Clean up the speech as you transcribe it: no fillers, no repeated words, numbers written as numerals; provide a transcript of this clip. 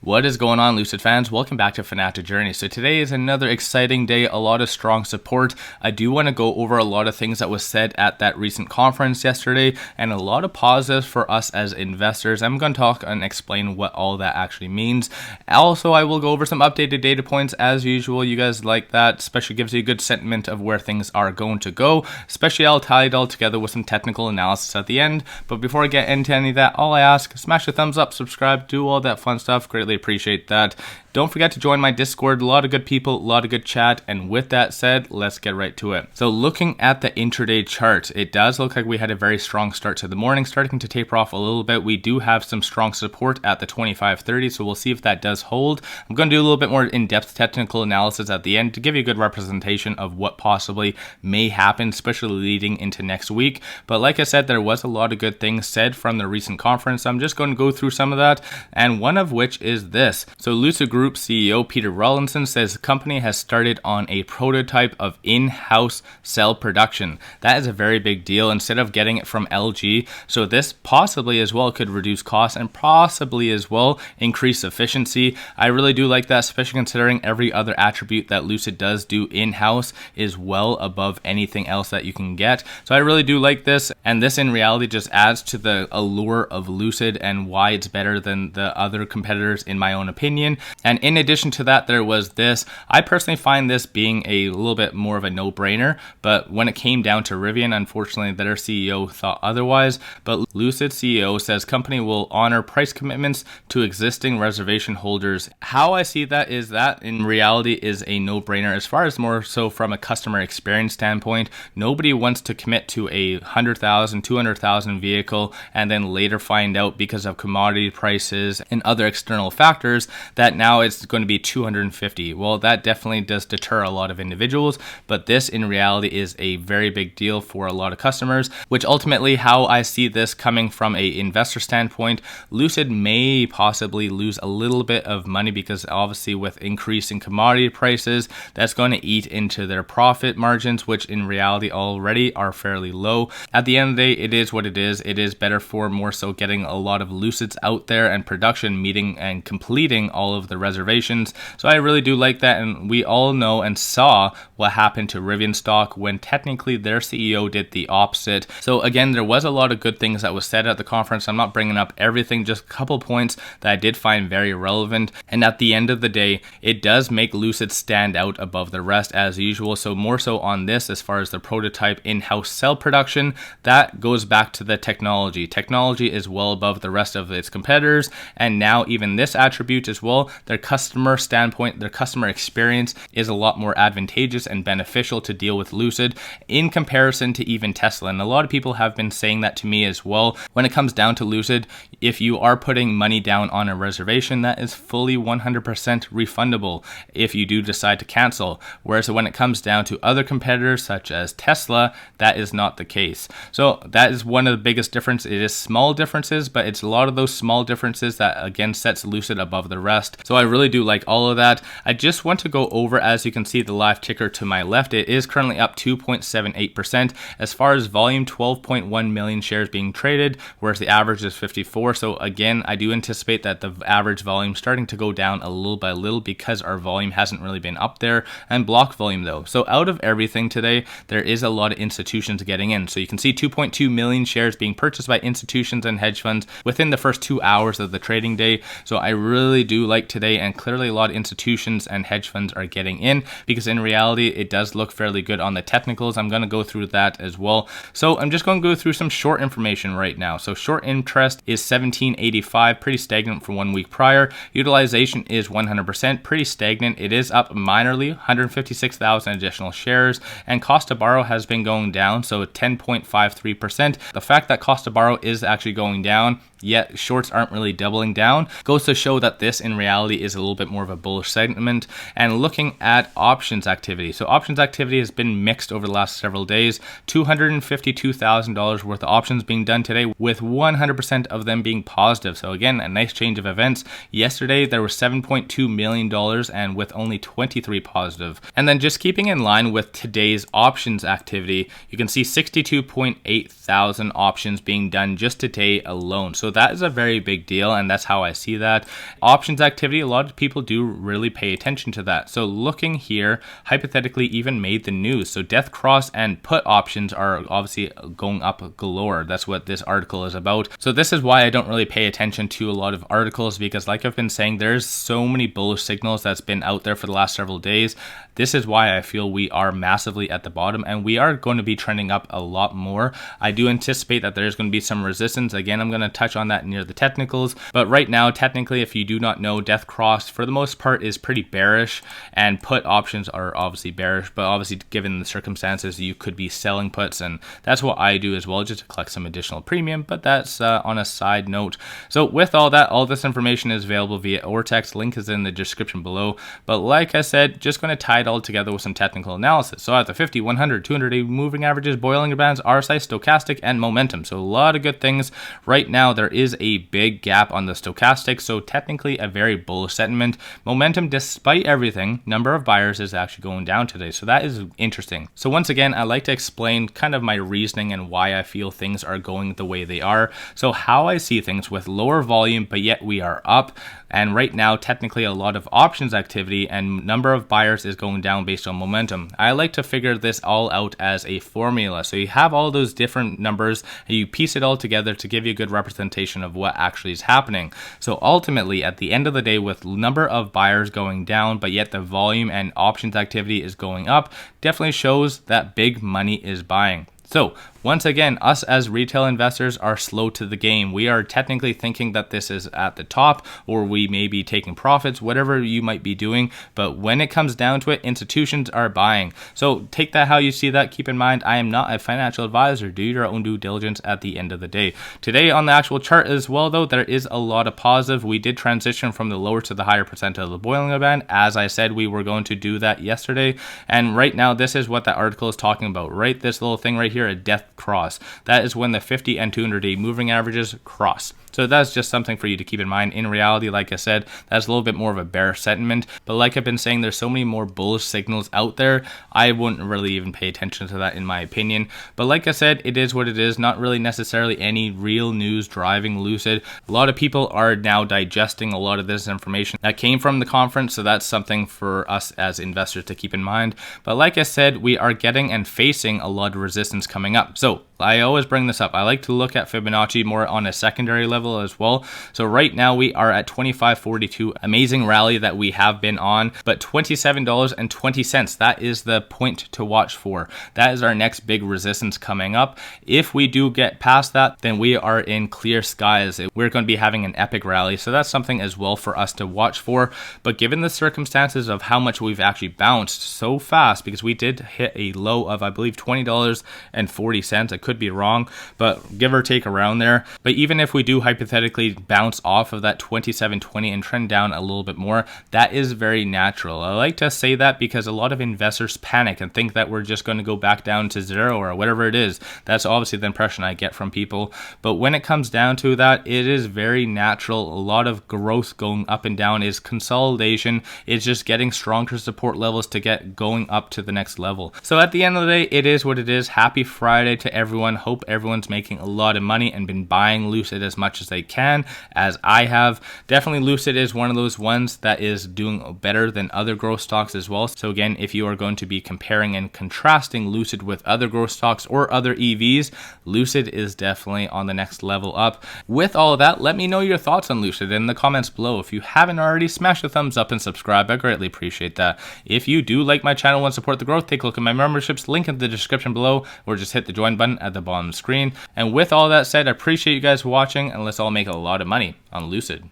What is going on, Lucid fans? Welcome back to Fanatic Journey. So today is another exciting day, a lot of strong support. I do want to go over a lot of things that was said at that recent conference yesterday and a lot of positives for us as investors. I'm going to talk and explain what all that actually means. Also, I will go over some updated data points as usual. You guys like that, especially gives you a good sentiment of where things are going to go. Especially I'll tie it all together with some technical analysis at the end. But before I get into any of that, all I ask, smash the thumbs up, subscribe, do all that fun stuff. Greatly appreciate that. Don't forget to join my Discord. A lot of good people, a lot of good chat. And with that said, let's get right to it. So looking at the intraday chart, it does look like we had a very strong start to the morning, starting to taper off a little bit. We do have some strong support at the 25.30, so we'll see if that does hold. I'm going to do a little bit more in-depth technical analysis at the end to give you a good representation of what possibly may happen, especially leading into next week. But like I said, there was a lot of good things said from the recent conference. I'm just going to go through some of that, and one of which is this. So Lucid Group CEO Peter Rawlinson says the company has started on a prototype of in-house cell production. That is a very big deal instead of getting it from LG. So this possibly as well could reduce costs and possibly as well increase efficiency. I really do like that, especially considering every other attribute that Lucid does do in-house is well above anything else that you can get. So I really do like this, and this in reality just adds to the allure of Lucid and why it's better than the other competitors in my own opinion. And in addition to that, there was this. I personally find this being a little bit more of a no-brainer, but when it came down to Rivian, unfortunately their CEO thought otherwise. But Lucid CEO says company will honor price commitments to existing reservation holders. How I see that is that in reality is a no-brainer as far as more so from a customer experience standpoint. Nobody wants to commit to a 100,000, 200,000 vehicle and then later find out because of commodity prices and other external factors that now it's going to be 250. Well, that definitely does deter a lot of individuals, but this in reality is a very big deal for a lot of customers, which ultimately how I see this coming from a investor standpoint, Lucid may possibly lose a little bit of money because obviously with increasing commodity prices, that's going to eat into their profit margins, which in reality already are fairly low. At the end of the day, it is what it is. It is better for more so getting a lot of Lucids out there and production meeting and completing all of the reservations. So I really do like that, and we all know and saw what happened to Rivian stock when technically their CEO did the opposite. So again, there was a lot of good things that was said at the conference. I'm not bringing up everything, just a couple points that I did find very relevant, and at the end of the day, it does make Lucid stand out above the rest as usual. So more so on this, as far as the prototype in-house cell production, that goes back to the technology. Technology is well above the rest of its competitors, and now even this attribute as well, their customer standpoint, their customer experience is a lot more advantageous and beneficial to deal with Lucid in comparison to even Tesla. And a lot of people have been saying that to me as well. When it comes down to Lucid, if you are putting money down on a reservation, that is fully 100% refundable if you do decide to cancel. Whereas when it comes down to other competitors such as Tesla, that is not the case. So that is one of the biggest differences. It is small differences, but it's a lot of those small differences that again sets Lucid above the rest. So I really do like all of that. I just want to go over, as you can see, the live ticker to my left. It is currently up 2.78%. As far as volume, 12.1 million shares being traded, whereas the average is 54. So again, I do anticipate that the average volume starting to go down a little by little because our volume hasn't really been up there, and block volume though. So out of everything today, there is a lot of institutions getting in. So you can see 2.2 million shares being purchased by institutions and hedge funds within the first 2 hours of the trading day. So I really do like today, and clearly a lot of institutions and hedge funds are getting in because in reality it does look fairly good on the technicals. I'm going to go through that as well. So I'm just going to go through some short information right now. So short interest is 1785, pretty stagnant from 1 week prior. Utilization is 100%, pretty stagnant. It is up minorly, 156,000 additional shares, and cost to borrow has been going down, so 10.53%. The fact that cost to borrow is actually going down, yet shorts aren't really doubling down, goes to show that this in reality is a little bit more of a bullish sentiment. And looking at options activity, so options activity has been mixed over the last several days. $252,000 worth of options being done today, with 100% of them being positive. So again, a nice change of events. Yesterday there was $7.2 million and with only 23 positive. And then just keeping in line with today's options activity, you can see 62.8 thousand options being done just today alone. So that is a very big deal, and that's how I see that. Options activity, a lot of people do really pay attention to that. So looking here, hypothetically even made the news. So death cross and put options are obviously going up galore. That's what this article is about. So this is why I don't really pay attention to a lot of articles, because like I've been saying, there's so many bullish signals that's been out there for the last several days. This is why I feel we are massively at the bottom, and we are going to be trending up a lot more. I do anticipate that there's going to be some resistance. Again, I'm going to touch on that near the technicals, but right now, technically, if you do not know, death cross for the most part is pretty bearish, and put options are obviously bearish, but obviously given the circumstances, you could be selling puts, and that's what I do as well, just to collect some additional premium, but that's on a side note. So with all that, all this information is available via Ortex. Link is in the description below, but like I said, just going to tie it all together with some technical analysis. So at the 50, 100, 200 moving averages, Bollinger Bands, RSI, stochastic, and momentum. So a lot of good things. Right now, there is a big gap on the stochastic, so technically a very bullish sentiment. Momentum, despite everything, number of buyers is actually going down today, so that is interesting. So once again, I like to explain kind of my reasoning and why I feel things are going the way they are. So how I see things with lower volume, but yet we are up. And right now, technically a lot of options activity and number of buyers is going down based on momentum. I like to figure this all out as a formula. So you have all those different numbers and you piece it all together to give you a good representation of what actually is happening. So ultimately, at the end of the day, with number of buyers going down, but yet the volume and options activity is going up, definitely shows that big money is buying. So once again, us as retail investors are slow to the game. We are technically thinking that this is at the top, or we may be taking profits, whatever you might be doing. But when it comes down to it, institutions are buying. So take that how you see that. Keep in mind, I am not a financial advisor. Do your own due diligence at the end of the day. Today on the actual chart as well, though, there is a lot of positive. We did transition from the lower to the higher percentile of the Bollinger Band. As I said, we were going to do that yesterday. And right now, this is what that article is talking about, right? This little thing right here, a death cross. That is when the 50 and 200-day moving averages cross. So that's just something for you to keep in mind. In reality, like I said, that's a little bit more of a bearish sentiment. But like I've been saying, there's so many more bullish signals out there. I wouldn't really even pay attention to that in my opinion. But like I said, it is what it is. Not really necessarily any real news driving Lucid. A lot of people are now digesting a lot of this information that came from the conference. So that's something for us as investors to keep in mind. But like I said, we are getting and facing a lot of resistance coming up. So I always bring this up. I like to look at Fibonacci more on a secondary level as well. So right now we are at 25.42, amazing rally that we have been on, but $27.20, that is the point to watch for. That is our next big resistance coming up. If we do get past that, then we are in clear skies. We're going to be having an epic rally. So that's something as well for us to watch for. But given the circumstances of how much we've actually bounced so fast, because we did hit a low of, I believe, $20.40. I could be wrong, but give or take around there. But even if we do hypothetically bounce off of that 27.20 and trend down a little bit more, that is very natural. I like to say that because a lot of investors panic and think that we're just going to go back down to zero or whatever it is. That's obviously the impression I get from people. But when it comes down to that, it is very natural. A lot of growth going up and down is consolidation. It's just getting stronger support levels to get going up to the next level. So at the end of the day, it is what it is. Happy Friday to everyone. Hope everyone's making a lot of money and been buying Lucid as much as they can, as I have. Definitely Lucid is one of those ones that is doing better than other growth stocks as well. So again, if you are going to be comparing and contrasting Lucid with other growth stocks or other EVs, Lucid is definitely on the next level up. With all of that, let me know your thoughts on Lucid in the comments below. If you haven't already, smash the thumbs up and subscribe. I greatly appreciate that. If you do like my channel and support the growth, take a look at my memberships, link in the description below, or just hit the join button at the bottom of the screen. And with all that said, I appreciate you guys watching, and let's all make a lot of money on Lucid.